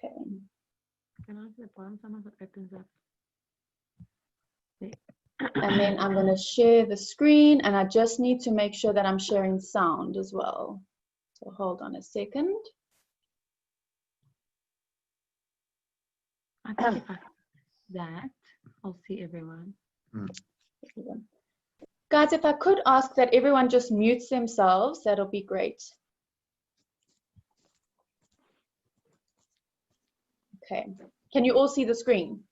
Okay. Can I see the bottom? Someone opens up. And then I'm going to share the screen, and I just need to make sure that I'm sharing sound as well. So hold on a second. I think if I that, I'll see everyone. Guys, if I could ask that everyone just mutes themselves, that'll be great. Okay. Can you all see the screen?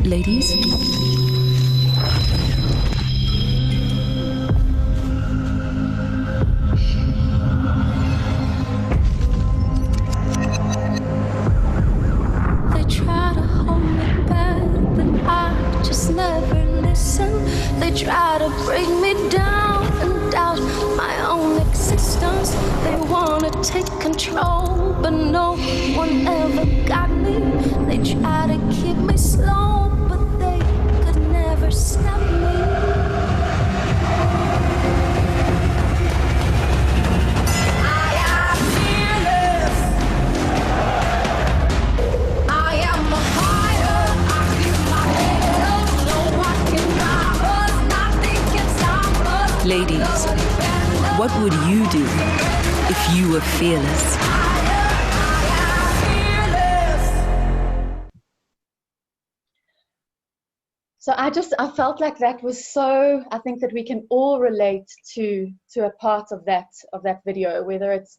Ladies, they try to hold me back, but I just never listen. They try to break me down and doubt my own existence. They wanna take control, but no one ever got me. They try to keep me slow, but they could never stop me. ladies, what would you do if you were fearless? So I felt like that was so, I think that we can all relate to a part of that video, whether it's,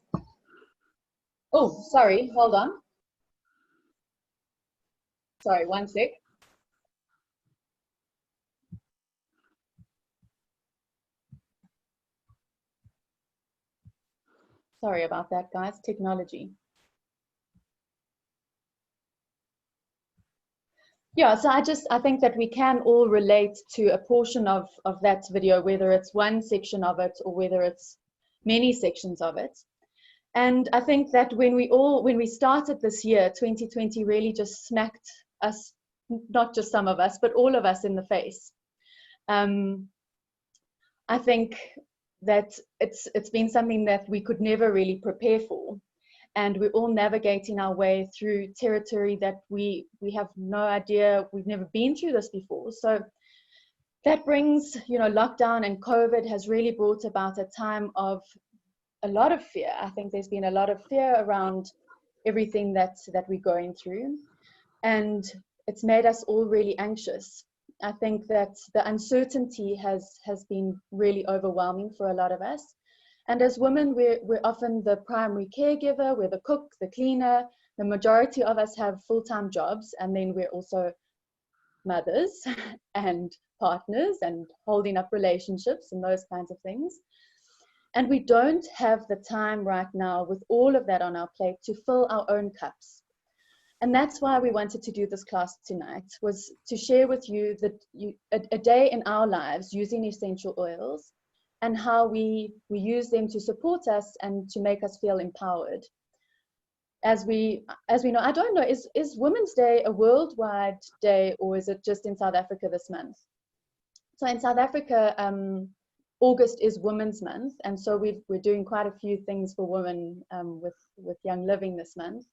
oh, sorry, hold on. Sorry, one sec. Sorry about that, guys, technology. Yeah, so I think that we can all relate to a portion of that video, whether it's one section of it or whether it's many sections of it. And I think that when we started this year, 2020 really just smacked us, not just some of us, but all of us in the face. I think that it's been something that we could never really prepare for. And we're all navigating our way through territory that we have no idea, we've never been through this before. So that brings, you know, lockdown and COVID has really brought about a time of a lot of fear. I think there's been a lot of fear around everything that we're going through. And it's made us all really anxious. I think that the uncertainty has been really overwhelming for a lot of us. And as women, we're often the primary caregiver, we're the cook, the cleaner. The majority of us have full-time jobs, and then we're also mothers and partners and holding up relationships and those kinds of things. And we don't have the time right now with all of that on our plate to fill our own cups. And that's why we wanted to do this class tonight, was to share with you that a day in our lives using essential oils, and how we use them to support us and to make us feel empowered. As we know, I don't know, is Women's Day a worldwide day, or is it just in South Africa this month? So in South Africa, August is Women's Month, and so we're doing quite a few things for women with Young Living this month.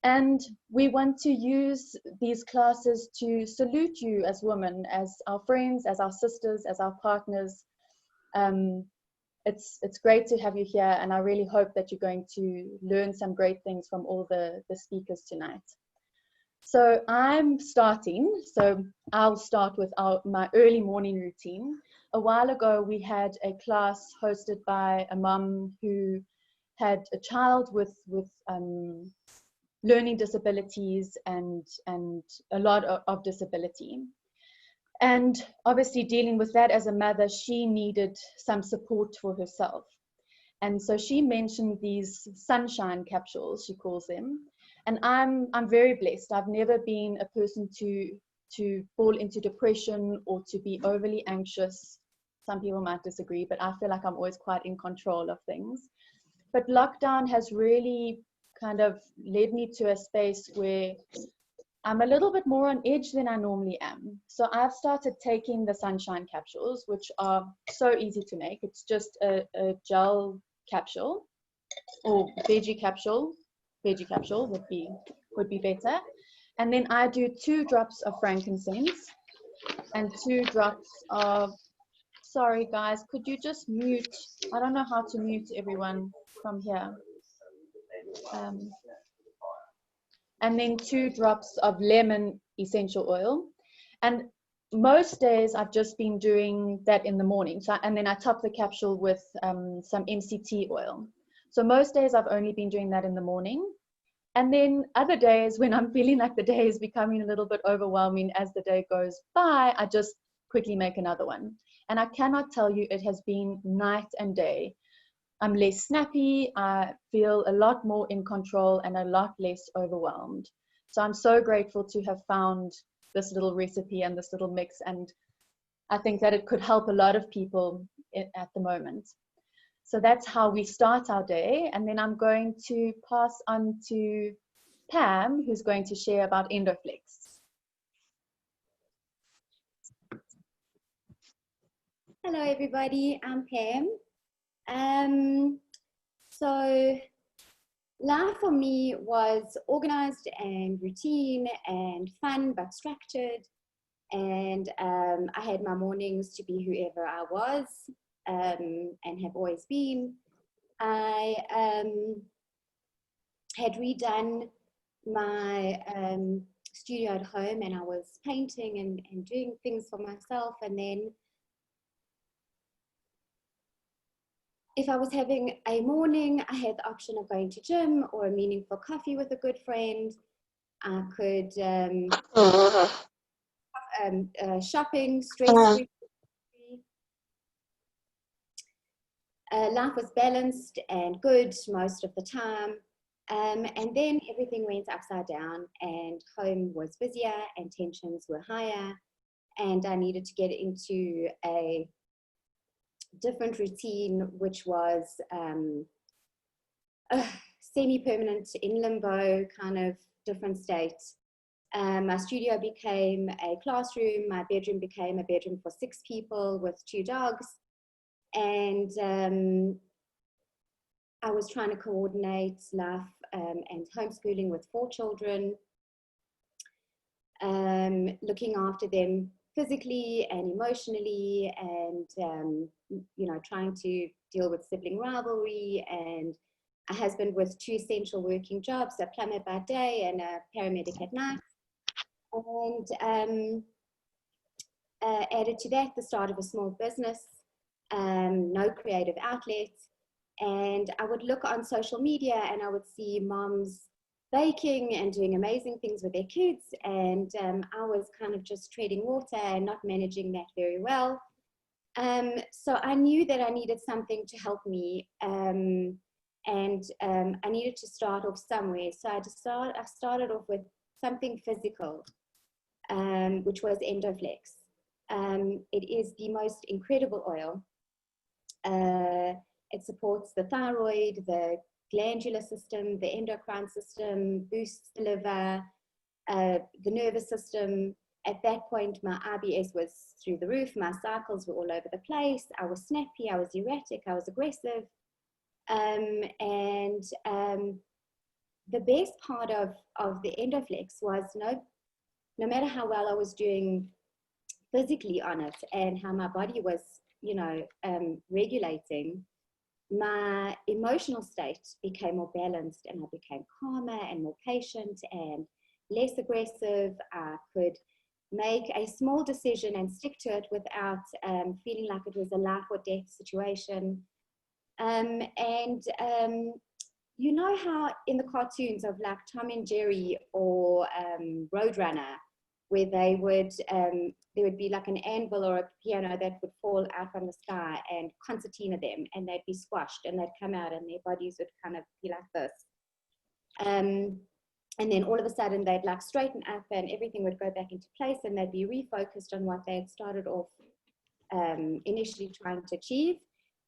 And we want to use these classes to salute you as women, as our friends, as our sisters, as our partners. It's great to have you here, and I really hope that you're going to learn some great things from all the speakers tonight. So I'm starting, so I'll start with my early morning routine. A while ago, we had a class hosted by a mum who had a child with learning disabilities and a lot of disability. And obviously dealing with that as a mother, she needed some support for herself. And so she mentioned these sunshine capsules, she calls them. And I'm very blessed. I've never been a person to fall into depression or to be overly anxious. Some people might disagree, but I feel like I'm always quite in control of things. But lockdown has really kind of led me to a space where I'm a little bit more on edge than I normally am. So I've started taking the sunshine capsules, which are so easy to make. It's just a gel capsule, or veggie capsule. Veggie capsule would be better. And then I do 2 drops of frankincense and 2 drops of, sorry guys, could you just mute? I don't know how to mute everyone from here. And then 2 drops of lemon essential oil. And most days I've just been doing that in the morning. So, and then I top the capsule with some MCT oil. So most days I've only been doing that in the morning. And then other days when I'm feeling like the day is becoming a little bit overwhelming as the day goes by, I just quickly make another one. And I cannot tell you, it has been night and day. I'm less snappy, I feel a lot more in control and a lot less overwhelmed. So I'm so grateful to have found this little recipe and this little mix, and I think that it could help a lot of people at the moment. So that's how we start our day, and then I'm going to pass on to Pam, who's going to share about Endoflex. Hello everybody, I'm Pam. So life for me was organized and routine and fun but structured, and I had my mornings to be whoever I was and have always been. I had redone my studio at home, and I was painting and doing things for myself, and then if I was having a morning, I had the option of going to gym or a meaningful coffee with a good friend. I could shopping, stress-free. Life was balanced and good most of the time. And then everything went upside down, and home was busier and tensions were higher. And I needed to get into a different routine, which was semi-permanent, in limbo, kind of different state. My studio became a classroom, my bedroom became a bedroom for 6 people with 2 dogs, and I was trying to coordinate life and homeschooling with 4 children, looking after them physically and emotionally, and you know, trying to deal with sibling rivalry, and a husband with 2 essential working jobs, a plumber by day and a paramedic at night. And added to that the start of a small business, no creative outlets, and I would look on social media and I would see moms baking and doing amazing things with their kids, and I was kind of just treading water and not managing that very well. So I knew that I needed something to help me, and I needed to start off somewhere. So I started off with something physical, which was Endoflex. It is the most incredible oil. It supports the thyroid, the glandular system, the endocrine system, boosts the liver, the nervous system. At that point, my IBS was through the roof. My cycles were all over the place. I was snappy, I was erratic, I was aggressive. The best part of the Endoflex was no matter how well I was doing physically on it and how my body was, you know, regulating, my emotional state became more balanced, and I became calmer and more patient and less aggressive. I could make a small decision and stick to it without feeling like it was a life or death situation. You know how in the cartoons of like Tom and Jerry or Roadrunner, where they would, there would be like an anvil or a piano that would fall out from the sky and concertina them, and they'd be squashed and they'd come out and their bodies would kind of be like this. And then all of a sudden they'd like straighten up and everything would go back into place, and they'd be refocused on what they had started off initially trying to achieve.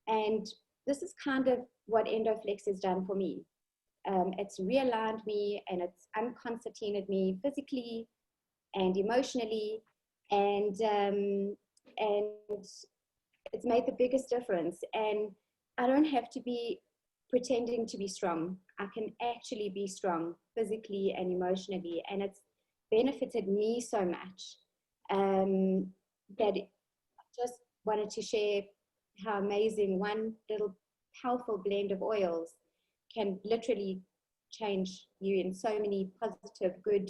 And this is kind of what Endoflex has done for me. It's realigned me, and it's unconcertinaed me physically and emotionally, and it's made the biggest difference. And I don't have to be pretending to be strong. I can actually be strong physically and emotionally, and it's benefited me so much that I just wanted to share how amazing one little powerful blend of oils can literally change you in so many positive, good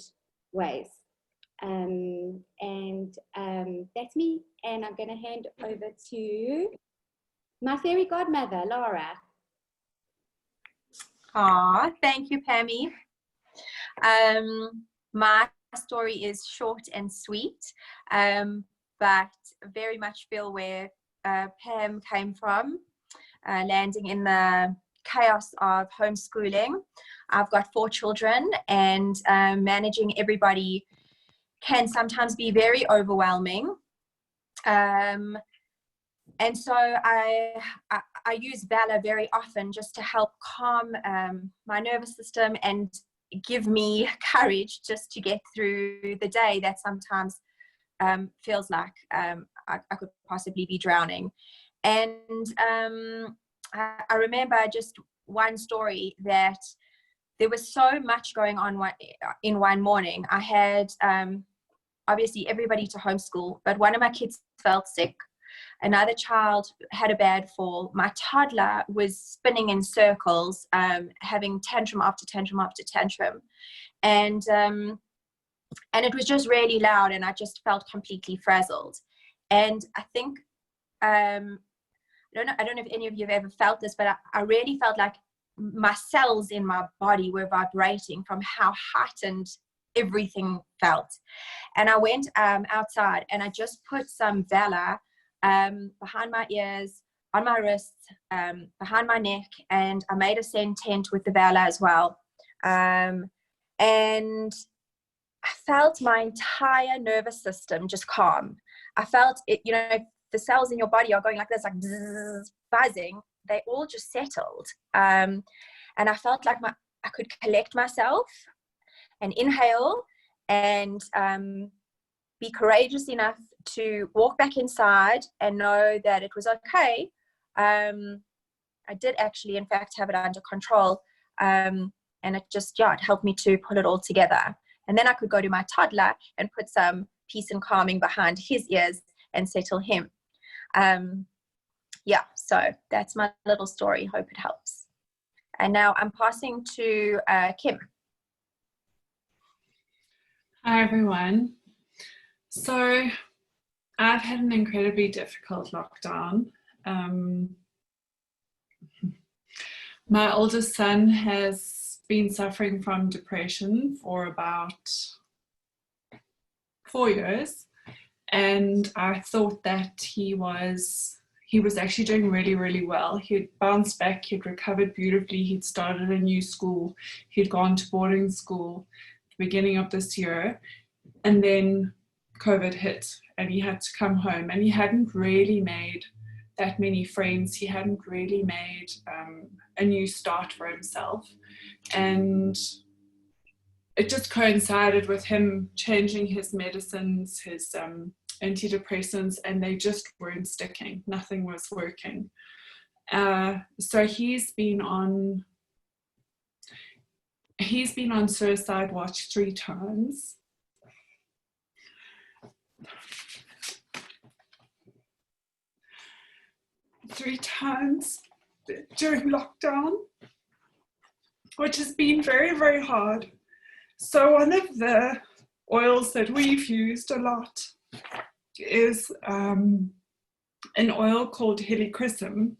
ways. That's me, and I'm going to hand over to my fairy godmother, Laura. Thank you, Pammy. My story is short and sweet, but very much feel where Pam came from, landing in the chaos of homeschooling. I've got 4 children, and managing everybody can sometimes be very overwhelming. And so I use Valor very often just to help calm my nervous system and give me courage just to get through the day that sometimes feels like I could possibly be drowning. And I remember just one story that there was so much going on in one morning. I had obviously everybody to homeschool, but one of my kids felt sick. Another child had a bad fall. My toddler was spinning in circles, having tantrum after tantrum after tantrum. And it was just really loud, and I just felt completely frazzled. And I think, I don't know if any of you have ever felt this, but I really felt like my cells in my body were vibrating from how heightened everything felt. And I went outside, and I just put some Valor behind my ears, on my wrists, behind my neck, and I made a scent tent with the Valor as well. And I felt my entire nervous system just calm. I felt it, you know, the cells in your body are going like this, like bzzz, buzzing. They all just settled. And I felt like I could collect myself and inhale and be courageous enough to walk back inside and know that it was okay. I did actually, in fact, have it under control. And it just, it helped me to pull it all together. And then I could go to my toddler and put some peace and calming behind his ears and settle him. So that's my little story. Hope it helps. And now I'm passing to Kim. Hi, everyone. So I've had an incredibly difficult lockdown. My oldest son has been suffering from depression for about 4 years, and I thought that he was actually doing really, really well. He'd bounced back, he'd recovered beautifully, he'd started a new school, he'd gone to boarding school at the beginning of this year, and then COVID hit and he had to come home, and he hadn't really made that many friends. He hadn't really made a new start for himself, and it just coincided with him changing his medicines, his antidepressants, and they just weren't sticking. Nothing was working. So he's been on suicide watch 3 times. Three times during lockdown, which has been very, very hard. So one of the oils that we've used a lot is an oil called helichrysum.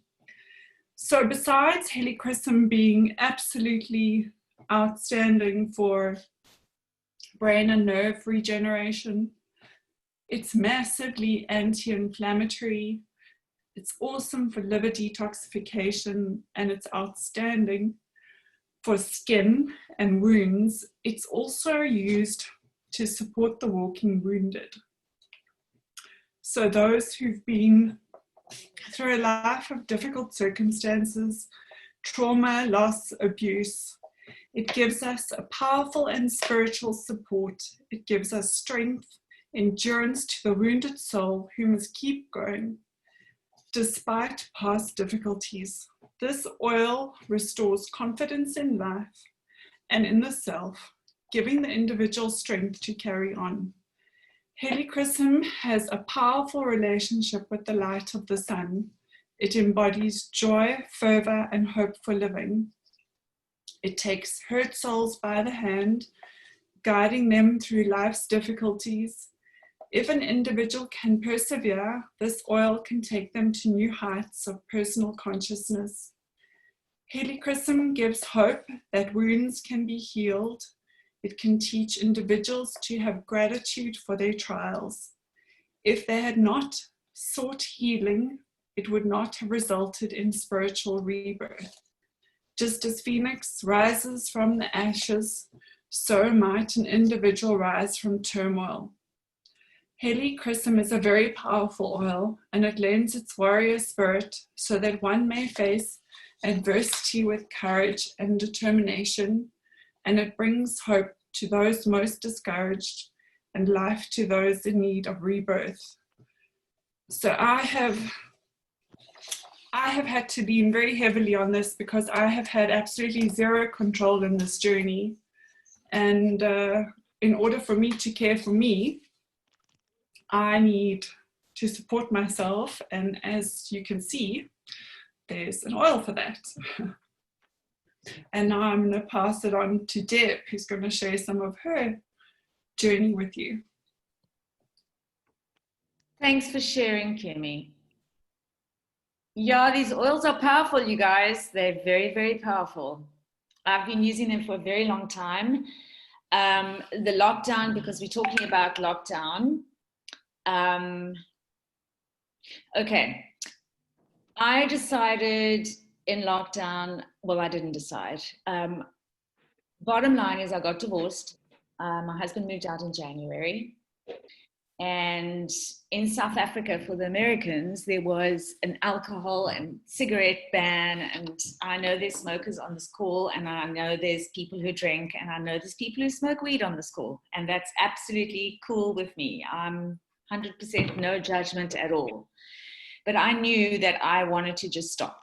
So besides helichrysum being absolutely outstanding for brain and nerve regeneration, it's massively anti-inflammatory. It's awesome for liver detoxification, and it's outstanding for skin and wounds. It's also used to support the walking wounded. So those who've been through a life of difficult circumstances, trauma, loss, abuse, it gives us a powerful and spiritual support. It gives us strength, endurance to the wounded soul who must keep going despite past difficulties. This oil restores confidence in life and in the self, giving the individual strength to carry on. Helichrysum has a powerful relationship with the light of the sun. It embodies joy, fervor, and hope for living. It takes hurt souls by the hand, guiding them through life's difficulties. If an individual can persevere, this oil can take them to new heights of personal consciousness. Helichrysum gives hope that wounds can be healed. It can teach individuals to have gratitude for their trials. If they had not sought healing, it would not have resulted in spiritual rebirth. Just as Phoenix rises from the ashes, so might an individual rise from turmoil. Helichrysum is a very powerful oil, and it lends its warrior spirit so that one may face adversity with courage and determination, and it brings hope to those most discouraged and life to those in need of rebirth. So I have had to lean very heavily on this because I have had absolutely zero control in this journey. And in order for me to care for me, I need to support myself. And as you can see, there's an oil for that. And now I'm going to pass it on to Deb, who's going to share some of her journey with you. Thanks for sharing, Kemi. Yeah, these oils are powerful, you guys. They're very, very powerful. I've been using them for a very long time. The lockdown, because we're talking about lockdown. Okay, I decided in lockdown, well, I didn't decide. Bottom line is I got divorced. My husband moved out in January. And in South Africa, for the Americans, there was an alcohol and cigarette ban. And I know there's smokers on this call, and I know there's people who drink, and I know there's people who smoke weed on this call. And that's absolutely cool with me. I'm 100% no judgment at all. But I knew that I wanted to just stop.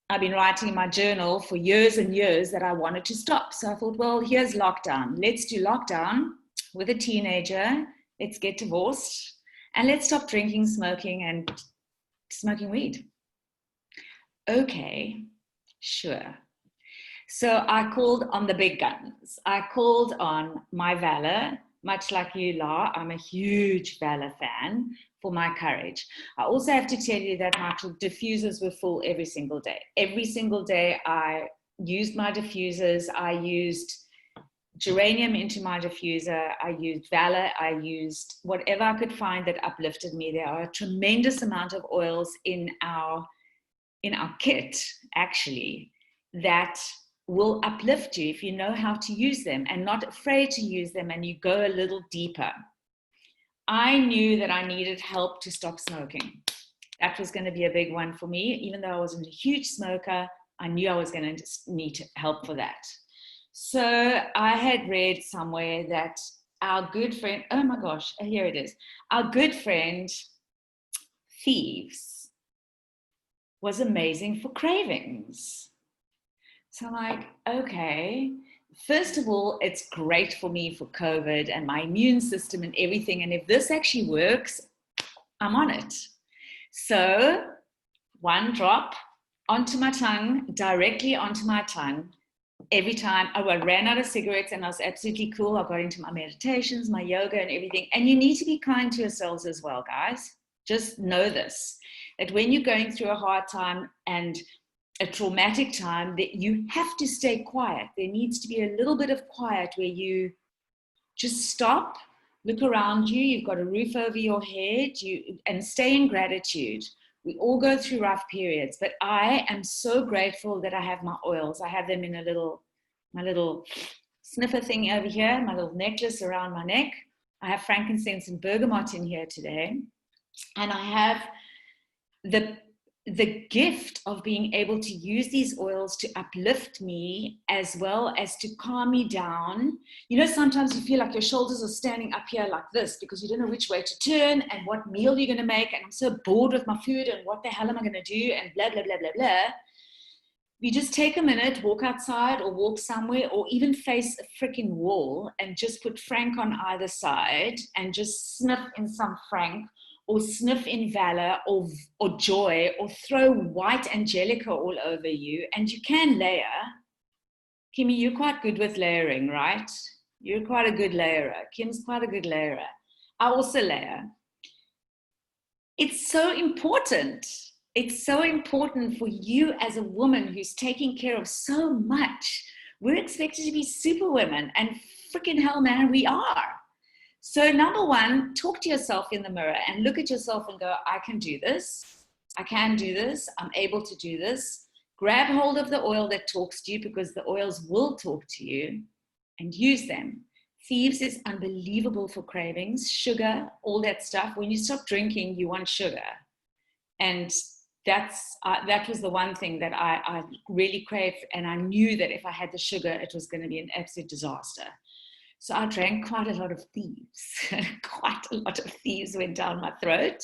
I've been writing in my journal for years and years that I wanted to stop. So I thought, well, here's lockdown. Let's do lockdown with a teenager. Let's get divorced and let's stop drinking, smoking, and smoking weed. Okay, sure. So I called on the big guns. I called on my valor, much like you, La. I'm a huge valor fan for my courage. I also have to tell you that my diffusers were full every single day. Every single day I used my diffusers. I used geranium into my diffuser. I used valor. I used whatever I could find that uplifted me. There are a tremendous amount of oils in our kit, actually, that will uplift you if you know how to use them and not afraid to use them, and you go a little deeper. I knew that I needed help to stop smoking. That was going to be a big one for me. Even though I wasn't a huge smoker, I knew I was going to need help for that. So I had read somewhere that our good friend, oh my gosh, here it is. Our good friend, Thieves, was amazing for cravings. So I'm like, okay, first of all, it's great for me for COVID and my immune system and everything. And if this actually works, I'm on it. So one drop onto my tongue, directly onto my tongue. Every time I ran out of cigarettes, and I was absolutely cool. I got into my meditations, my yoga and everything. And you need to be kind to yourselves as well, guys. Just know this, that when you're going through a hard time and a traumatic time, that you have to stay quiet. There needs to be a little bit of quiet where you just stop, look around you. You've got a roof over your head, and stay in gratitude. We all go through rough periods, but I am so grateful that I have my oils. I have them in my little sniffer thing over here, my little necklace around my neck. I have frankincense and bergamot in here today. And I have the gift of being able to use these oils to uplift me as well as to calm me down. You know, sometimes you feel like your shoulders are standing up here like this because you don't know which way to turn and what meal you're going to make. And I'm so bored with my food and what the hell am I going to do and blah, blah, blah, blah, blah. you just take a minute, walk outside or walk somewhere, or even face a freaking wall and just put Frank on either side and just sniff in some Frank, or sniff in Valor or Joy, or throw white Angelica all over you, and you can layer. Kimmy, you're quite good with layering, right? You're quite a good layerer. Kim's quite a good layerer. I also layer. It's so important. It's so important for you as a woman who's taking care of so much. We're expected to be superwomen, and freaking hell, man, we are. So number one, talk to yourself in the mirror and look at yourself and go, I can do this. I can do this. I'm able to do this. Grab hold of the oil that talks to you, because the oils will talk to you, and use them. Thieves is unbelievable for cravings, sugar, all that stuff. When you stop drinking, you want sugar. And that was the one thing that I really craved, and I knew that if I had the sugar, it was going to be an absolute disaster. So I drank quite a lot of Thieves. Quite a lot of Thieves went down my throat.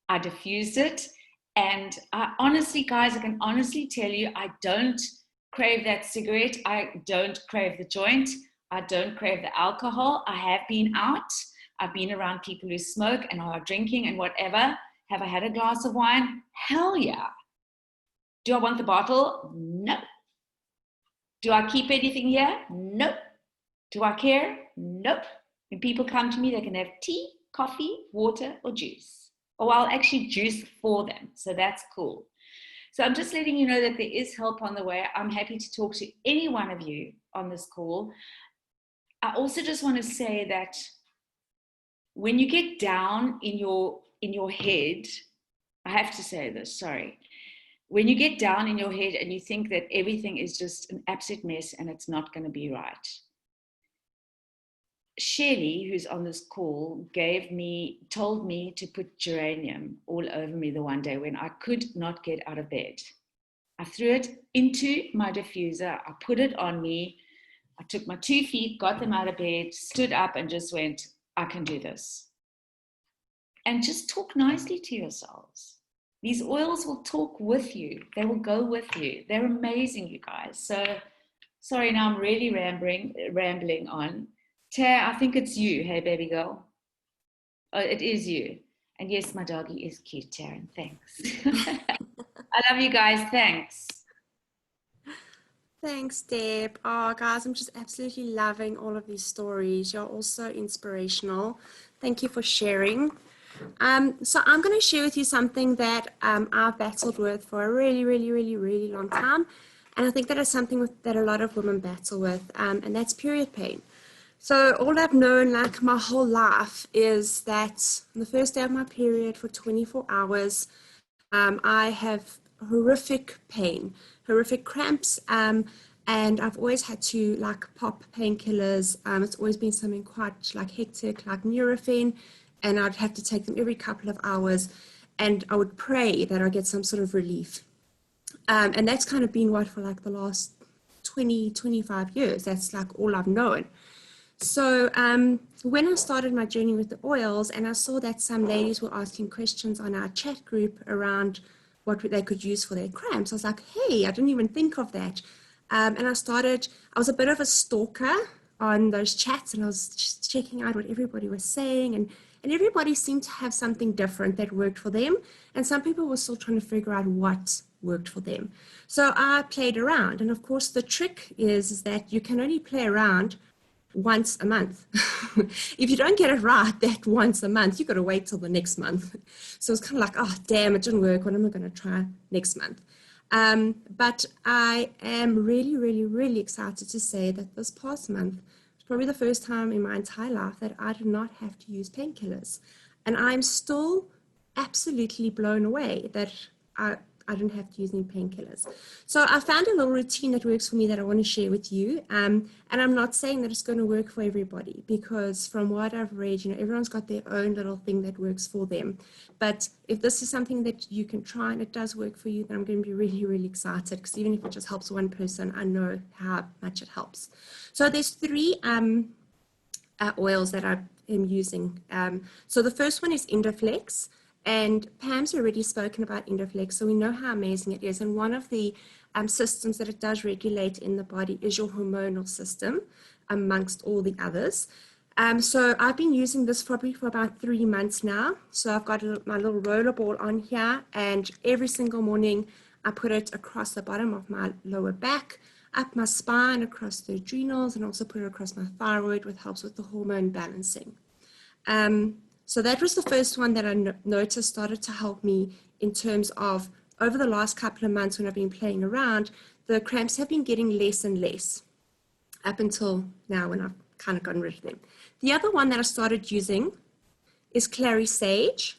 I diffused it. And I honestly, guys, I can honestly tell you, I don't crave that cigarette. I don't crave the joint. I don't crave the alcohol. I have been out. I've been around people who smoke and are drinking and whatever. Have I had a glass of wine? Hell yeah. Do I want the bottle? No. Do I keep anything here? Nope. Do I care? Nope. When people come to me, they can have tea, coffee, water, or juice. Or I'll actually juice for them. So that's cool. So I'm just letting you know that there is help on the way. I'm happy to talk to any one of you on this call. I also just want to say that when you get down in your head, I have to say this, sorry. When you get down in your head and you think that everything is just an absolute mess and it's not going to be right. Shelly, who's on this call, told me to put geranium all over me the one day when I could not get out of bed. I threw it into my diffuser. I put it on me. I took my 2 feet, got them out of bed, stood up and just went, I can do this. And just talk nicely to yourselves. These oils will talk with you. They will go with you. They're amazing, you guys. So, sorry, now I'm really rambling on. Tara, I think it's you. Hey, baby girl. Oh, it is you. And yes, my doggy is cute, Taryn. Thanks. I love you guys. Thanks. Thanks, Deb. Oh, guys, I'm just absolutely loving all of these stories. You're also inspirational. Thank you for sharing. So I'm going to share with you something that I've battled with for a really, really, really, really long time. And I think that is something that a lot of women battle with, and that's period pain. So all I've known like my whole life is that on the first day of my period for 24 hours, I have horrific pain, horrific cramps, and I've always had to like pop painkillers. It's always been something quite like hectic, like Nurofen, and I'd have to take them every couple of hours, and I would pray that I get some sort of relief. And that's kind of been what for like the last 20, 25 years. That's like all I've known. So when I started my journey with the oils, and I saw that some ladies were asking questions on our chat group around what they could use for their cramps, I was like, hey, I didn't even think of that. And I was a bit of a stalker on those chats, and I was just checking out what everybody was saying, and everybody seemed to have something different that worked for them, and some people were still trying to figure out what worked for them. So I played around, and of course the trick is that you can only play around once a month. If you don't get it right that once a month, you've got to wait till the next month. So it's kind of like, oh damn, it didn't work. What am I going to try next month? But I am really, really, really excited to say that this past month was probably the first time in my entire life that I did not have to use painkillers. And I'm still absolutely blown away that I don't have to use any painkillers. So I found a little routine that works for me that I want to share with you. And I'm not saying that it's going to work for everybody, because from what I've read, everyone's got their own little thing that works for them. But if this is something that you can try and it does work for you, then I'm going to be really, really excited, because even if it just helps one person, I know how much it helps. So there's 3 oils that I am using. So the first one is Endoflex. And Pam's already spoken about Endoflex, so we know how amazing it is. And one of the systems that it does regulate in the body is your hormonal system, amongst all the others. So I've been using this probably for about 3 months now. So I've got my little roller ball on here, and every single morning I put it across the bottom of my lower back, up my spine, across the adrenals, and also put it across my thyroid, which helps with the hormone balancing. So that was the first one that I noticed started to help me in terms of over the last couple of months when I've been playing around, the cramps have been getting less and less up until now when I've kind of gotten rid of them. The other one that I started using is Clary Sage.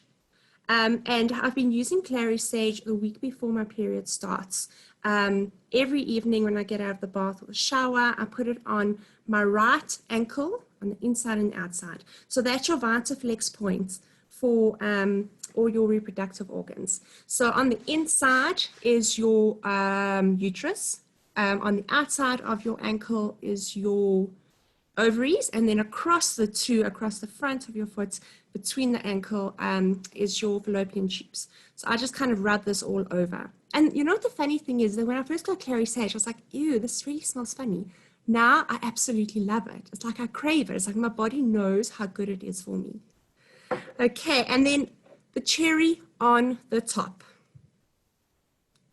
And I've been using Clary Sage the week before my period starts. Every evening when I get out of the bath or the shower, I put it on my right ankle, on the inside and the outside. So that's your VitaFlex points for all your reproductive organs. So on the inside is your uterus. On the outside of your ankle is your ovaries, and then across the front of your foot, between the ankle, is your fallopian tubes. So I just kind of rub this all over. And you know what the funny thing is, that when I first got Clary Sage, I was like, ew, this really smells funny. Now I absolutely love it. It's like I crave it. It's like my body knows how good it is for me. Okay, and then the cherry on the top,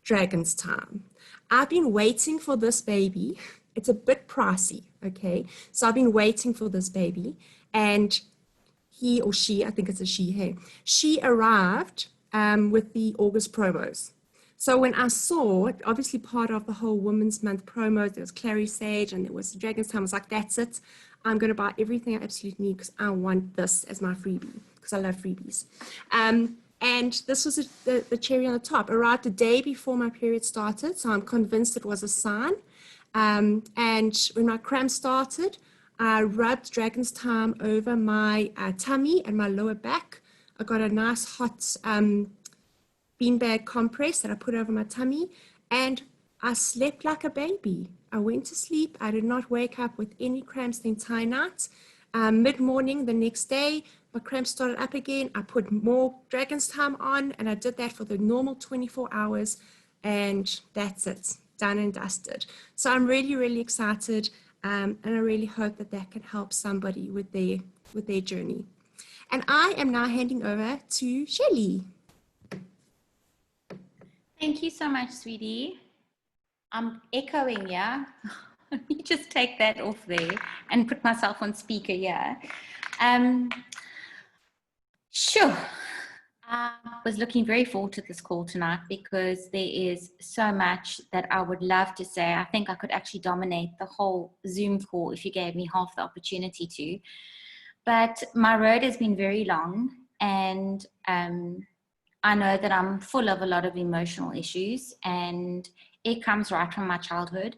Dragon's Time. I've been waiting for this baby. It's a bit pricey, okay? So I've been waiting for this baby, and he or she, I think it's a she, hey, she arrived with the August promos. So when I saw it, obviously part of the whole Women's Month promos, there was Clary Sage and there was Dragon's Time. I was like, that's it. I'm going to buy everything I absolutely need because I want this as my freebie, because I love freebies. And this was the cherry on the top. Arrived the day before my period started, so I'm convinced it was a sign. And when my cramp started, I rubbed Dragon's Time over my tummy and my lower back. I got a nice hot beanbag compress that I put over my tummy, and I slept like a baby. I went to sleep. I did not wake up with any cramps the entire night. Mid-morning the next day, my cramps started up again. I put more Dragon's Time on, and I did that for the normal 24 hours, and that's it, done and dusted. So I'm really, really excited, and I really hope that that can help somebody with their journey. And I am now handing over to Shelley. Thank you so much, sweetie. I'm echoing, yeah. Let me just take that off there and put myself on speaker, yeah. Sure. I was looking very forward to this call tonight because there is so much that I would love to say. I think I could actually dominate the whole Zoom call if you gave me half the opportunity to. But my road has been very long, and I know that I'm full of a lot of emotional issues, and it comes right from my childhood.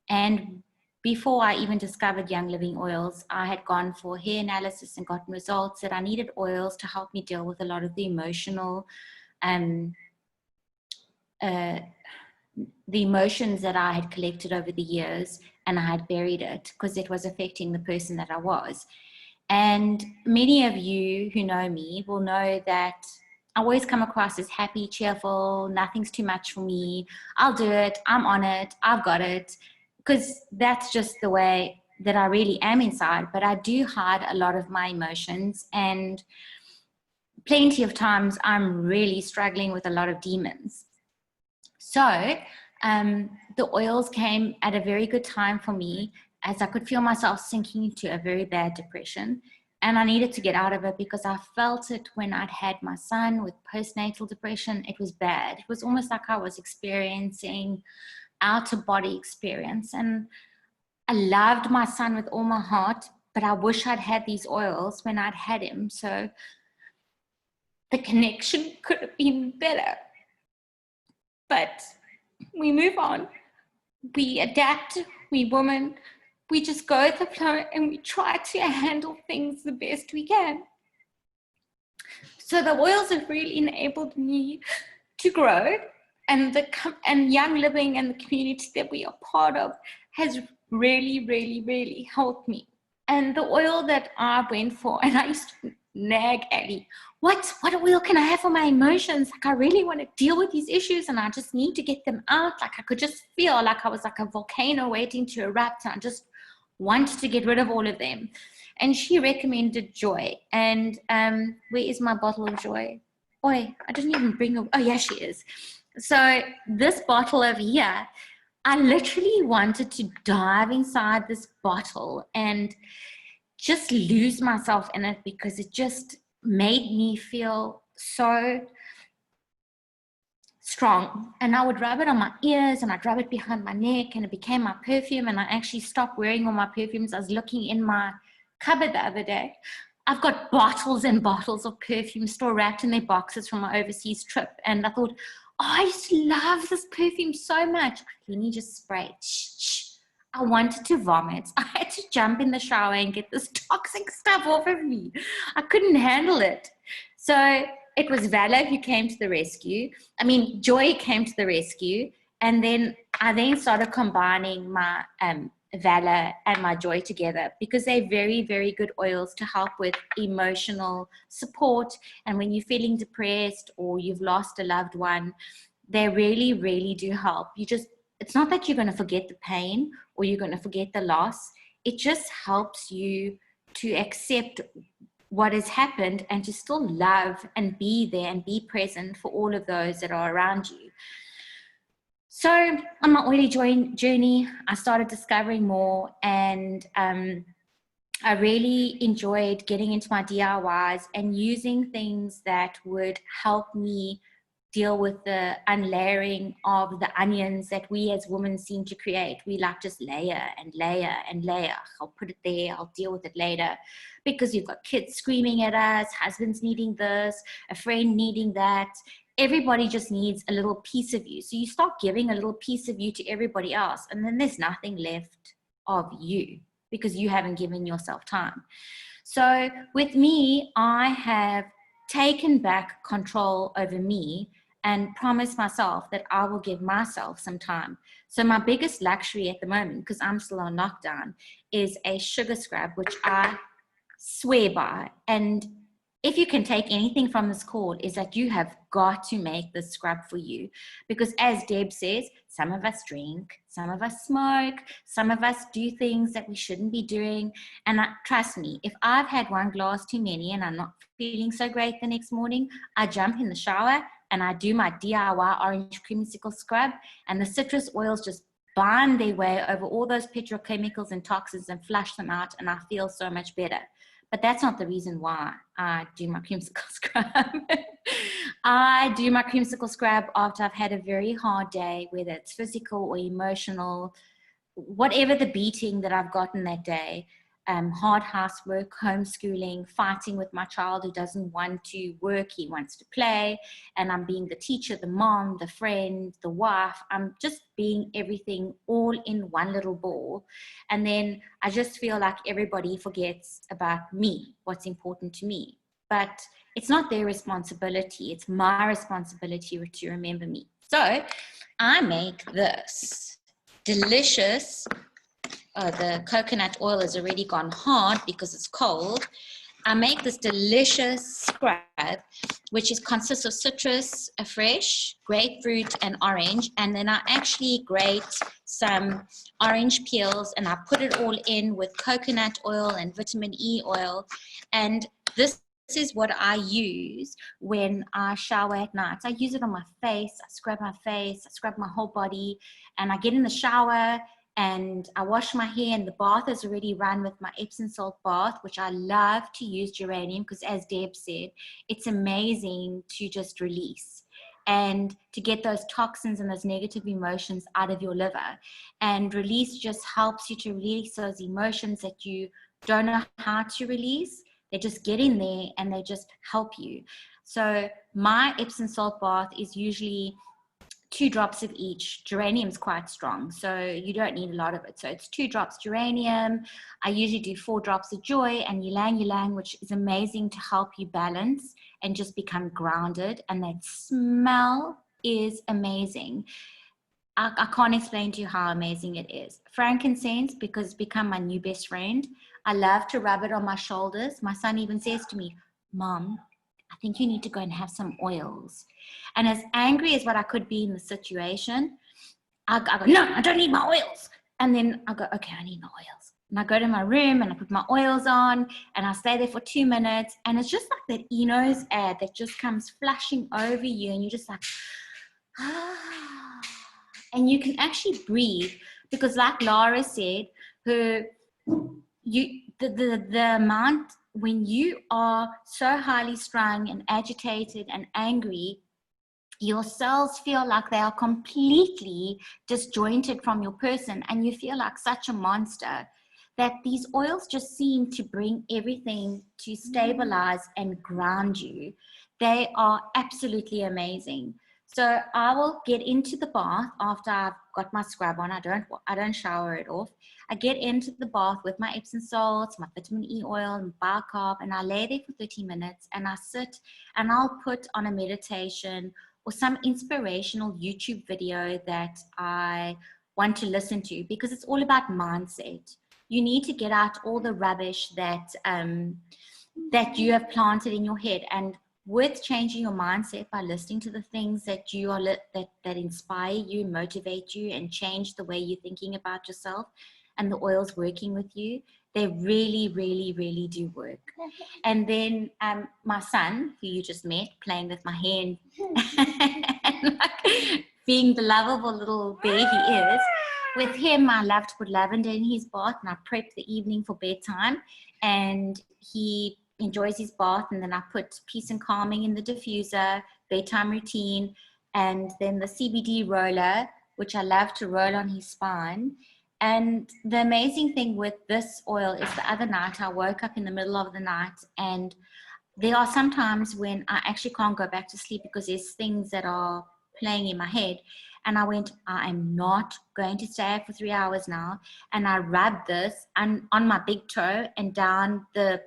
And before I even discovered Young Living Oils, I had gone for hair analysis and gotten results that I needed oils to help me deal with a lot of the emotional, the emotions that I had collected over the years, and I had buried it because it was affecting the person that I was. And many of you who know me will know that I always come across as happy, cheerful, nothing's too much for me. I'll do it, I'm on it, I've got it. Because that's just the way that I really am inside. But I do hide a lot of my emotions, and plenty of times I'm really struggling with a lot of demons. So the oils came at a very good time for me, as I could feel myself sinking into a very bad depression. And I needed to get out of it because I felt it when I'd had my son with postnatal depression. It was bad. It was almost like I was experiencing out-of-body experience. And I loved my son with all my heart, but I wish I'd had these oils when I'd had him. So the connection could have been better. But we move on. We adapt. We women. We just go with the flow, and we try to handle things the best we can. So the oils have really enabled me to grow, and Young Living and the community that we are part of has really, really, really helped me. And the oil that I went for, and I used to nag Ellie. What oil can I have for my emotions? Like, I really want to deal with these issues and I just need to get them out. Like, I could just feel like I was like a volcano waiting to erupt, and I just wanted to get rid of all of them. And she recommended Joy. And where is my bottle of Joy? Oi, I didn't even bring her. Oh, yeah, she is. So this bottle over here, I literally wanted to dive inside this bottle and just lose myself in it, because it just made me feel so strong. And I would rub it on my ears and I'd rub it behind my neck, and it became my perfume. And I actually stopped wearing all my perfumes. I was looking in my cupboard the other day. I've got bottles and bottles of perfume still wrapped in their boxes from my overseas trip. And I thought, oh, I just love this perfume so much. Let me just spray it. Shh. I wanted to vomit. I had to jump in the shower and get this toxic stuff off of me. I couldn't handle it. So it was Valor who came to the rescue. I mean, Joy came to the rescue. And then I started combining my Valor and my Joy together, because they're very, very good oils to help with emotional support. And when you're feeling depressed or you've lost a loved one, they really, really do help. It's not that you're going to forget the pain or you're going to forget the loss. It just helps you to accept what has happened and to still love and be there and be present for all of those that are around you. So on my oily journey, I started discovering more, and I really enjoyed getting into my DIYs and using things that would help me deal with the unlayering of the onions that we as women seem to create. We like just layer and layer and layer. I'll put it there, I'll deal with it later, because you've got kids screaming at us, husbands needing this, a friend needing that. Everybody just needs a little piece of you. So you start giving a little piece of you to everybody else, and then there's nothing left of you because you haven't given yourself time. So with me, I have taken back control over me and promised myself that I will give myself some time. So my biggest luxury at the moment, because I'm still on lockdown, is a sugar scrub, which I swear by. And if you can take anything from this call, is that you have got to make this scrub for you. Because as Deb says, some of us drink, some of us smoke, some of us do things that we shouldn't be doing. And trust me, if I've had one glass too many and I'm not feeling so great the next morning, I jump in the shower and I do my DIY orange creamsicle scrub, and the citrus oils just bind their way over all those petrochemicals and toxins and flush them out, and I feel so much better. But that's not the reason why I do my creamsicle scrub. I do my creamsicle scrub after I've had a very hard day, whether it's physical or emotional, whatever the beating that I've gotten that day. Hard housework, homeschooling, fighting with my child who doesn't want to work, he wants to play, and I'm being the teacher, the mom, the friend, the wife. I'm just being everything all in one little ball. And then I just feel like everybody forgets about me, what's important to me. But it's not their responsibility, it's my responsibility to remember me. So I make this delicious, the coconut oil has already gone hard because it's cold. I make this delicious scrub, which consists of citrus, fresh, grapefruit, and orange. And then I actually grate some orange peels and I put it all in with coconut oil and vitamin E oil. And this is what I use when I shower at night. I use it on my face, I scrub my face, I scrub my whole body, and I get in the shower and I wash my hair, and the bath is already run with my Epsom salt bath, which I love to use geranium because, as Deb said, it's amazing to just release and to get those toxins and those negative emotions out of your liver. And release just helps you to release those emotions that you don't know how to release. They just get in there and they just help you. So my Epsom salt bath is usually 2 drops of each. Geranium's quite strong, so you don't need a lot of it. So it's 2 drops geranium. I usually do 4 drops of Joy and ylang ylang, which is amazing to help you balance and just become grounded. And that smell is amazing. I can't explain to you how amazing it is. Frankincense, because it's become my new best friend. I love to rub it on my shoulders. My son even says to me, Mom, I think you need to go and have some oils. And as angry as what I could be in the situation, I go, no, I don't need my oils. And then I go, okay, I need my oils. And I go to my room and I put my oils on and I stay there for 2 minutes. And it's just like that Enos ad that just comes flashing over you. And you're just like, ah. And you can actually breathe, because like Lara said, the amount, when you are so highly strung and agitated and angry, your cells feel like they are completely disjointed from your person, and you feel like such a monster, that these oils just seem to bring everything to stabilize and ground you. They are absolutely amazing. So I will get into the bath after I've got my scrub on. I don't shower it off. I get into the bath with my Epsom salts, my vitamin E oil, and bicarb, and I lay there for 30 minutes and I sit and I'll put on a meditation or some inspirational YouTube video that I want to listen to, because it's all about mindset. You need to get out all the rubbish that that you have planted in your head, and with changing your mindset by listening to the things that you are that inspire you, motivate you, and change the way you're thinking about yourself, and the oils working with you, they really, really, really do work. And then my son, who you just met, playing with my hair and like, being the lovable little bear he is, with him, I love to put lavender in his bath, and I prep the evening for bedtime, and he enjoys his bath, and then I put peace and calming in the diffuser, bedtime routine, and then the CBD roller, which I love to roll on his spine. And the amazing thing with this oil is the other night I woke up in the middle of the night, and there are some times when I actually can't go back to sleep because there's things that are playing in my head. And I went, I am not going to stay up for 3 hours now. And I rubbed this on my big toe and down the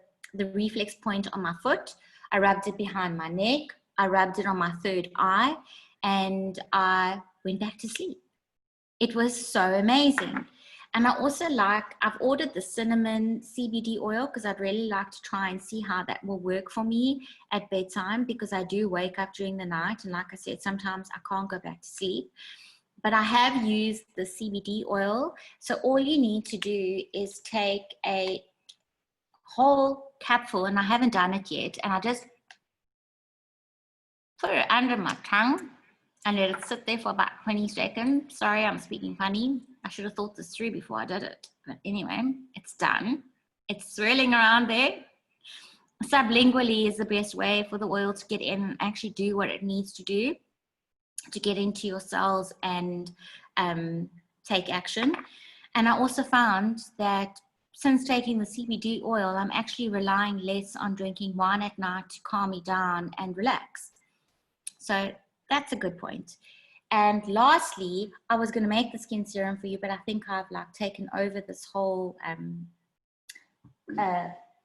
reflex point on my foot. I rubbed it behind my neck. I rubbed it on my third eye, and I went back to sleep. It was so amazing. And I also I've ordered the cinnamon CBD oil because I'd really like to try and see how that will work for me at bedtime, because I do wake up during the night. And like I said, sometimes I can't go back to sleep. But I have used the CBD oil. So all you need to do is take a whole capful, and I haven't done it yet, and I just put it under my tongue and let it sit there for about 20 seconds. Sorry, I'm speaking funny. I should have thought this through before I did it. But anyway, it's done. It's swirling around there. Sublingually is the best way for the oil to get in and actually do what it needs to do to get into your cells and take action. And I also found that since taking the CBD oil, I'm actually relying less on drinking wine at night to calm me down and relax. So that's a good point. And lastly, I was going to make the skin serum for you, but I think I've taken over this whole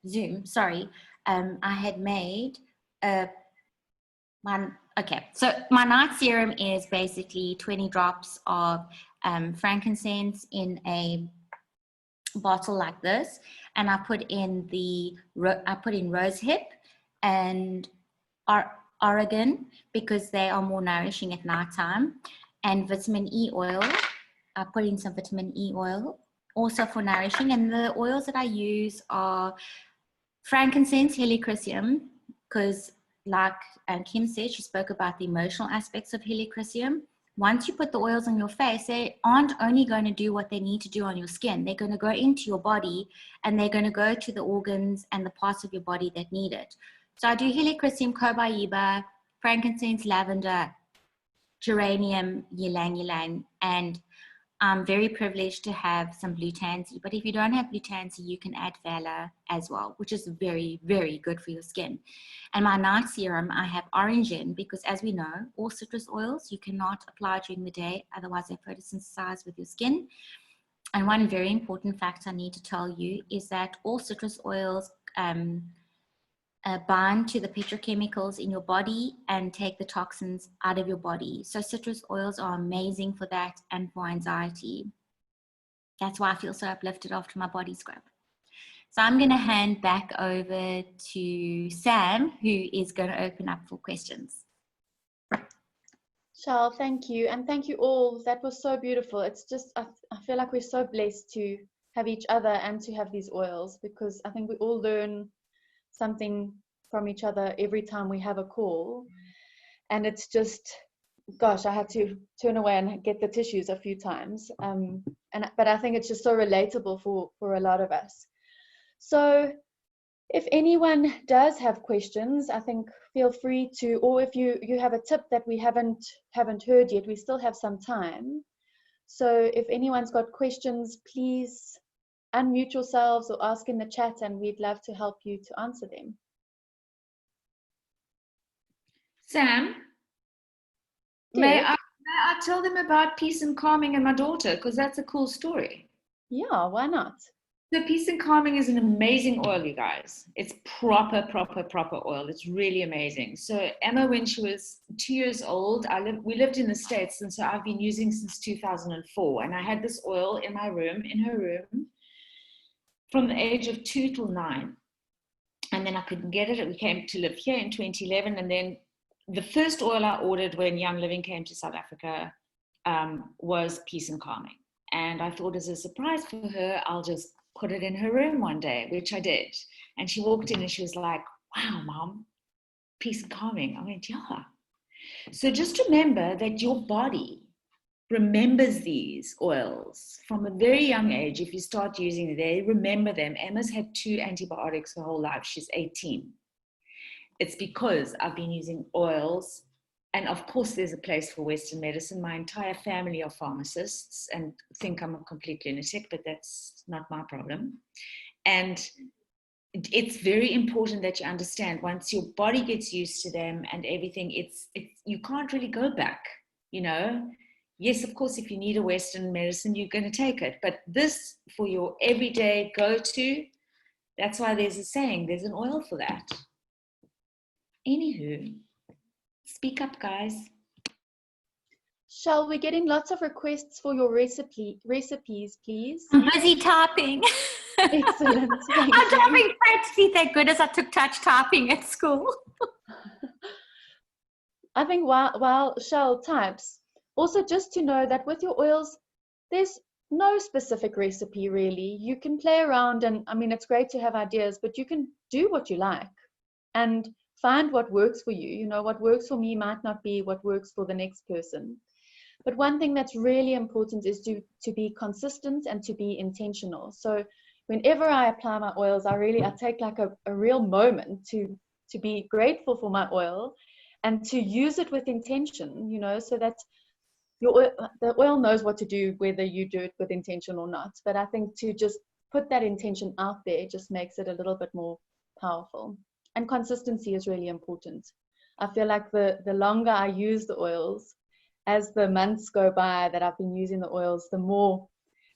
Zoom. Sorry. I had made so my night serum is basically 20 drops of frankincense in a bottle like this, and I put in rosehip and Oregon because they are more nourishing at nighttime, and vitamin E oil. I put in some vitamin E oil also for nourishing, and the oils that I use are frankincense, helichrysum, because like Kim said, she spoke about the emotional aspects of helichrysum. Once you put the oils on your face, they aren't only going to do what they need to do on your skin. They're going to go into your body, and they're going to go to the organs and the parts of your body that need it. So I do helichrysum, cobaiba, frankincense, lavender, geranium, ylang ylang, and I'm very privileged to have some blue tansy. But if you don't have blue tansy, you can add Valor as well, which is very, very good for your skin. And my night serum, I have orange in because, as we know, all citrus oils you cannot apply during the day, otherwise they photosynthesize with your skin. And one very important fact I need to tell you is that all citrus oils bind to the petrochemicals in your body and take the toxins out of your body. So citrus oils are amazing for that and for anxiety. That's why I feel so uplifted after my body scrub. So I'm going to hand back over to Sam, who is going to open up for questions. Charles, thank you. And thank you all. That was so beautiful. It's just, I feel like we're so blessed to have each other and to have these oils, because I think we all learn something from each other every time we have a call. And it's just, gosh, I had to turn away and get the tissues a few times. But I think it's just so relatable for a lot of us. So if anyone does have questions, I think feel free to, or if you have a tip that we haven't heard yet, we still have some time. So if anyone's got questions, please unmute yourselves or ask in the chat, and we'd love to help you to answer them. Sam, may I tell them about Peace and Calming and my daughter, because that's a cool story. Yeah, why not? So Peace and Calming is an amazing oil, you guys. It's proper oil. It's really amazing. So Emma, when she was 2 years old, we lived in the States, and so I've been using since 2004. And I had this oil in my room, in her room, from the age of 2 till 9. And then I couldn't get it. We came to live here in 2011. And then the first oil I ordered when Young Living came to South Africa was Peace and Calming. And I thought, as a surprise for her, I'll just put it in her room one day, which I did. And she walked in and she was like, wow, Mom, Peace and Calming. I went, yeah. So just remember that your body remembers these oils from a very young age. If you start using them, they remember them. Emma's had 2 antibiotics her whole life. She's 18. It's because I've been using oils. And of course, there's a place for Western medicine. My entire family are pharmacists and think I'm a complete lunatic, but that's not my problem. And it's very important that you understand, once your body gets used to them and everything, you can't really go back, you know. Yes, of course, if you need a Western medicine, you're going to take it. But this, for your everyday go-to, that's why there's a saying, there's an oil for that. Anywho, speak up, guys. Shall we getting lots of requests for your recipes, please? I'm busy typing. Excellent. I'm typing practically. Thank goodness I took touch typing at school. I think while Shell types, also just to know that with your oils, there's no specific recipe really. You can play around, and I mean, it's great to have ideas, but you can do what you like and find what works for you. You know, what works for me might not be what works for the next person. But one thing that's really important is to be consistent and to be intentional. So whenever I apply my oils, I take like a real moment to be grateful for my oil and to use it with intention, you know, so that the oil knows what to do, whether you do it with intention or not. But I think to just put that intention out there just makes it a little bit more powerful. And consistency is really important. I feel like the longer I use the oils, as the months go by that I've been using the oils, the more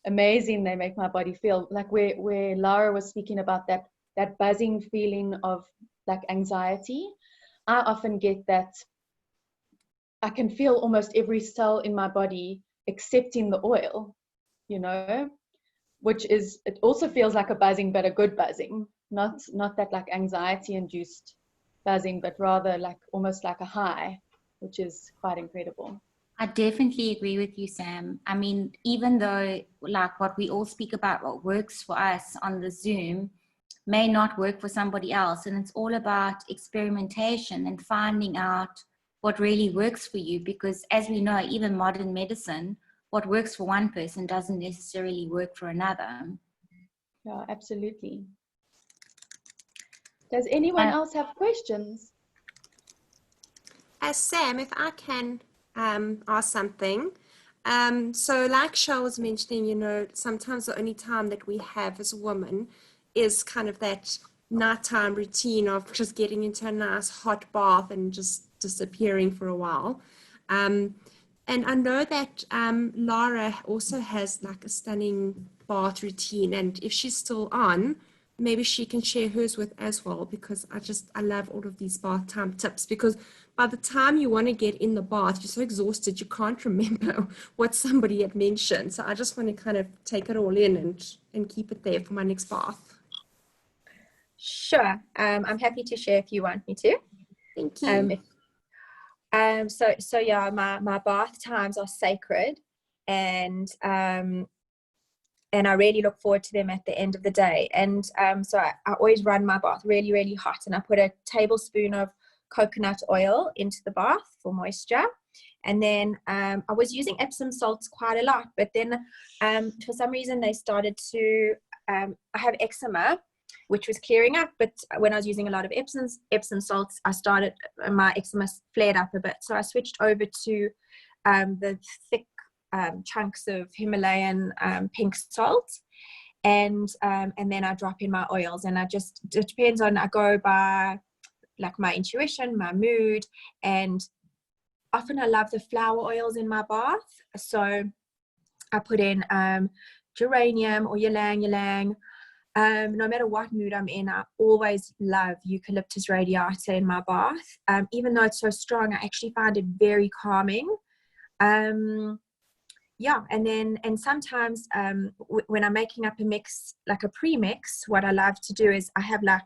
amazing they make my body feel. Like where Lara was speaking about that buzzing feeling of like anxiety, I often get that. I can feel almost every cell in my body accepting the oil, you know, it also feels like a buzzing, but a good buzzing, not that like anxiety induced buzzing, but rather like almost like a high, which is quite incredible. I definitely agree with you, Sam. I mean, even though like what we all speak about, what works for us on the Zoom may not work for somebody else. And it's all about experimentation and finding out what really works for you, because as we know, even modern medicine, what works for one person doesn't necessarily work for another. Yeah, absolutely. Does anyone else have questions? Sam, if I can ask something. So like Shah was mentioning, you know, sometimes the only time that we have as a woman is kind of that nighttime routine of just getting into a nice hot bath and just disappearing for a while. And I know that Lara also has like a stunning bath routine, and if she's still on, maybe she can share hers with as well, because I love all of these bath time tips, because by the time you want to get in the bath, you're so exhausted you can't remember what somebody had mentioned. So I just want to kind of take it all in and keep it there for my next bath. Sure. I'm happy to share if you want me to. Thank you. So yeah, my bath times are sacred, and I really look forward to them at the end of the day. And so I always run my bath really, really hot, and I put a tablespoon of coconut oil into the bath for moisture. And then I was using Epsom salts quite a lot, but then for some reason they started to, I have eczema, which was clearing up, but when I was using a lot of Epsom salts, my eczema flared up a bit. So I switched over to the thick chunks of Himalayan pink salt, and then I drop in my oils, and it depends on, I go by like my intuition, my mood, and often I love the flower oils in my bath. So I put in geranium or ylang ylang. No matter what mood I'm in, I always love Eucalyptus radiata in my bath. Even though it's so strong, I actually find it very calming. Yeah, and sometimes when I'm making up a mix, like a pre-mix, what I love to do is I have like,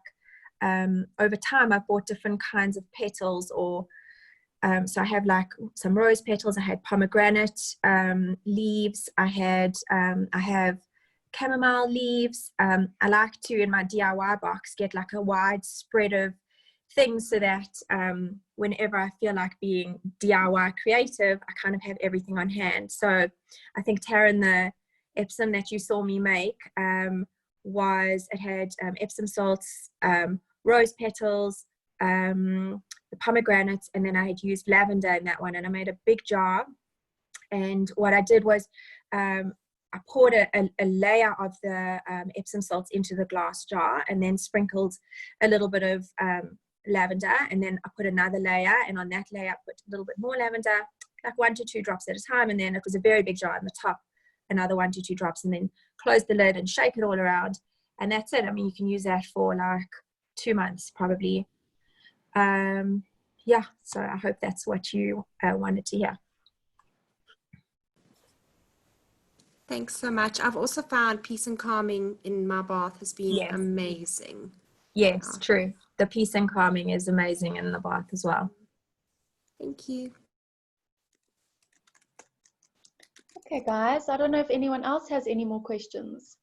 over time I've bought different kinds of petals, or so I have like some rose petals, I had pomegranate leaves, I have chamomile leaves. I like to, in my DIY box, get like a wide spread of things so that whenever I feel like being DIY creative, I kind of have everything on hand. So I think, Taryn, the Epsom that you saw me make it had Epsom salts, rose petals, the pomegranates, and then I had used lavender in that one, and I made a big jar. And what I did was I poured a layer of the Epsom salts into the glass jar, and then sprinkled a little bit of lavender, and then I put another layer, and on that layer I put a little bit more lavender, like 1 to 2 drops at a time, and then it was a very big jar on the top, another 1 to 2 drops, and then close the lid and shake it all around, and that's it. I mean, you can use that for like 2 months probably. Yeah, so I hope that's what you wanted to hear. Thanks so much. I've also found peace and calming in my bath has been amazing. Yes, true. The peace and calming is amazing in the bath as well. Thank you. Okay, guys, I don't know if anyone else has any more questions.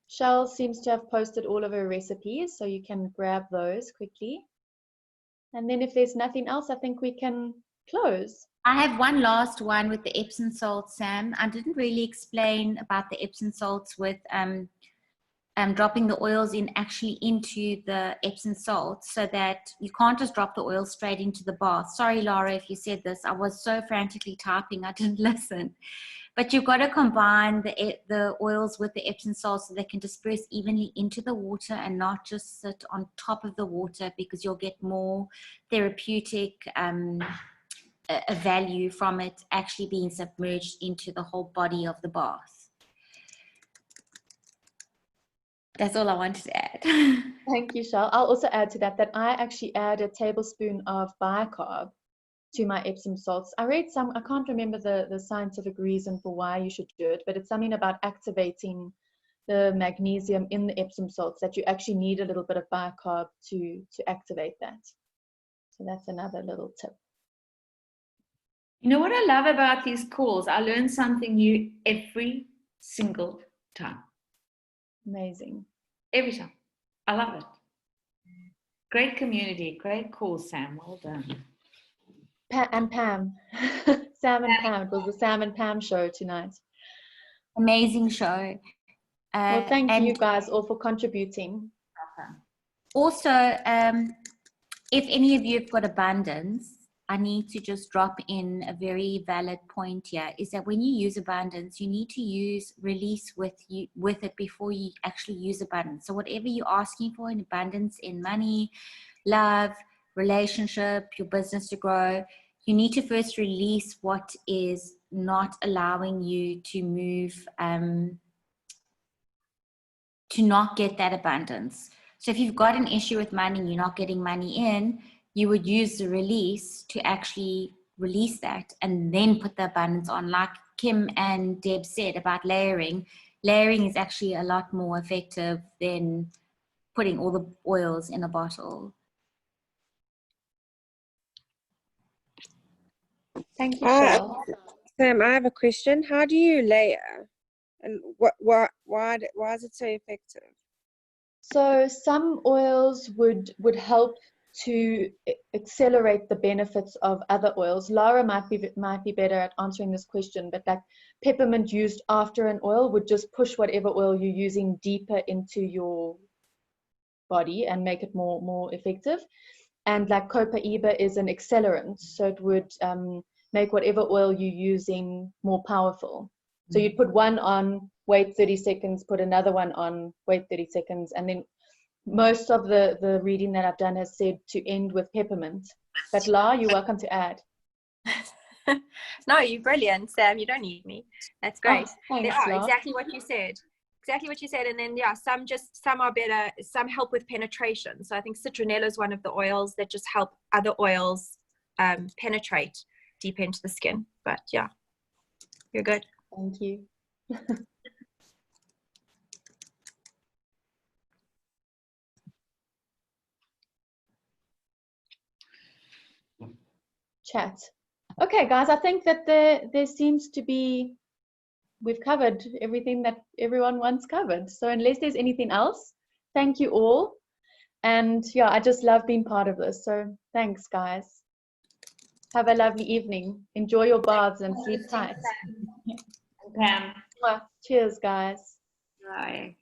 Shell seems to have posted all of her recipes, so you can grab those quickly. And then if there's nothing else, I think we can close. I have one last one with the Epsom salts, Sam. I didn't really explain about the Epsom salts with dropping the oils into the Epsom salts, so that you can't just drop the oil straight into the bath. Sorry, Laura, if you said this. I was so frantically typing, I didn't listen. But you've got to combine the oils with the Epsom salts so they can disperse evenly into the water and not just sit on top of the water, because you'll get more therapeutic a value from it actually being submerged into the whole body of the bath. That's all I wanted to add. Thank you, Shell. I'll also add to that I actually add a tablespoon of bicarb to my Epsom salts. I read I can't remember the scientific reason for why you should do it, but it's something about activating the magnesium in the Epsom salts, that you actually need a little bit of bicarb to activate that. So that's another little tip. You know what I love about these calls? I learn something new every single time. Amazing. Every time. I love it. Great community. Great call, Sam. Well done. And Pam. Sam and Pam. It was the Sam and Pam show tonight. Amazing show. Well, thank you guys all for contributing. Also, if any of you have got abundance, I need to just drop in a very valid point here, is that when you use abundance, you need to use release with it before you actually use abundance. So whatever you're asking for in abundance, in money, love, relationship, your business to grow, you need to first release what is not allowing you to move, to not get that abundance. So if you've got an issue with money and you're not getting money in, you would use the release to actually release that and then put the abundance on. Like Kim and Deb said about layering, layering is actually a lot more effective than putting all the oils in a bottle. Thank you, Cheryl. Sam, I have a question. How do you layer? And why is it so effective? So some oils would help to accelerate the benefits of other oils. Lara might be better at answering this question, but like peppermint used after an oil would just push whatever oil you're using deeper into your body and make it more effective. And like copaiba is an accelerant, so it would make whatever oil you're using more powerful. So you'd put one on, wait 30 seconds, put another one on, wait 30 seconds, and then most of the reading that I've done has said to end with peppermint. But La, you're welcome to add. No, you're brilliant, Sam. You don't need me. That's great. Oh, thanks, Yeah, La. exactly what you said. Exactly what you said. And then, yeah, some are better. Some help with penetration. So I think citronella is one of the oils that just help other oils penetrate deep into the skin. But yeah, you're good. Thank you. Chat. Okay, guys, I think that there seems to be, we've covered everything that everyone wants covered. So unless there's anything else, thank you all. And yeah, I just love being part of this. So thanks, guys. Have a lovely evening. Enjoy your baths and sleep tight. Pam. Cheers, guys. Bye.